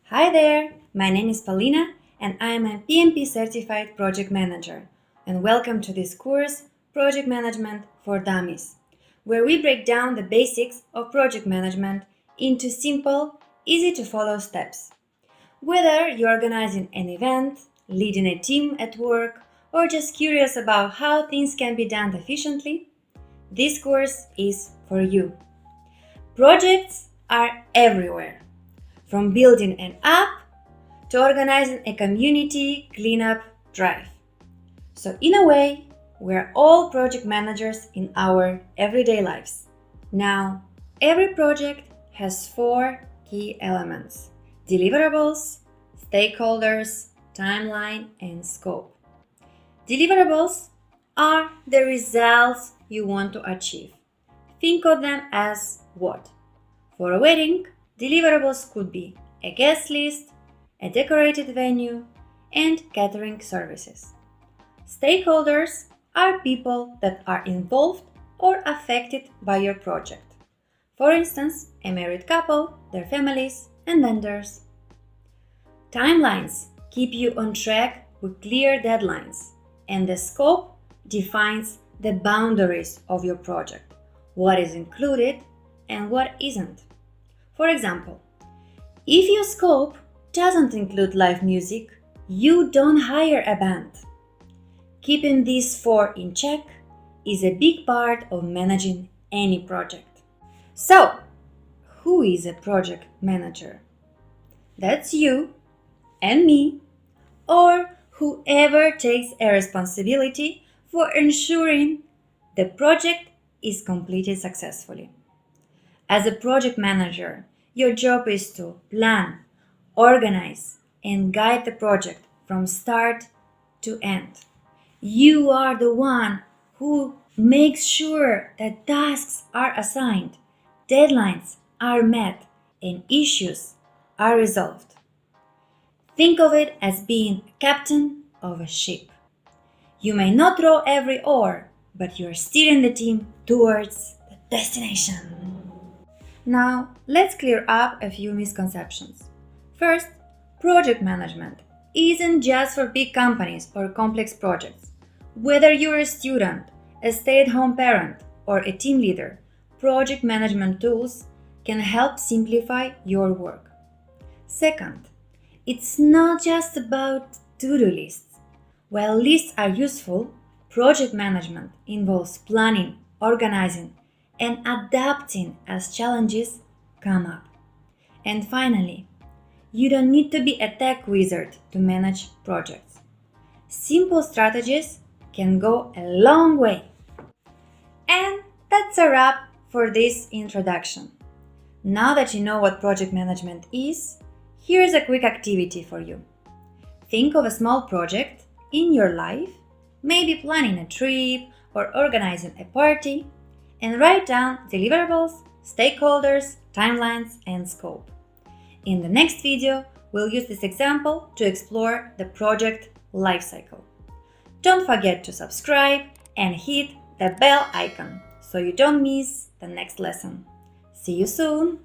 Hi there, my name is Paulina and I am a PMP certified project manager. And welcome to this course, Project Management for Dummies, where we break down the basics of project management into simple, easy to follow steps. Whether you're organizing an event, leading a team at work, or just curious about how things can be done efficiently, this course is for you. Projects are everywhere. From building an app to organizing a community cleanup drive. So in a way, we're all project managers in our everyday lives. Now, every project has 4 key elements: deliverables, stakeholders, timeline, and scope. Deliverables are the results you want to achieve. Think of them as what? For a wedding, deliverables could be a guest list, a decorated venue, and catering services. Stakeholders are people that are involved or affected by your project. For instance, a married couple, their families, and vendors. Timelines keep you on track with clear deadlines, and the scope defines the boundaries of your project, what is included and what isn't. For example, if your scope doesn't include live music, you don't hire a band. Keeping these 4 in check is a big part of managing any project. So, who is a project manager? That's you and me, or whoever takes a responsibility for ensuring the project is completed successfully. As a project manager, your job is to plan, organize, and guide the project from start to end. You are the one who makes sure that tasks are assigned, deadlines are met, and issues are resolved. Think of it as being captain of a ship. You may not row every oar, but you are steering the team towards the destination. Now, let's clear up a few misconceptions. First, project management isn't just for big companies or complex projects. Whether you're a student, a stay-at-home parent, or a team leader, project management tools can help simplify your work. Second, it's not just about to-do lists. While lists are useful, project management involves planning, organizing, and adapting as challenges come up. And finally, you don't need to be a tech wizard to manage projects. Simple strategies can go a long way. And that's a wrap for this introduction. Now that you know what project management is, here's a quick activity for you. Think of a small project in your life, maybe planning a trip or organizing a party, and write down deliverables, stakeholders, timelines, and scope. In the next video, we'll use this example to explore the project lifecycle. Don't forget to subscribe and hit the bell icon so you don't miss the next lesson. See you soon!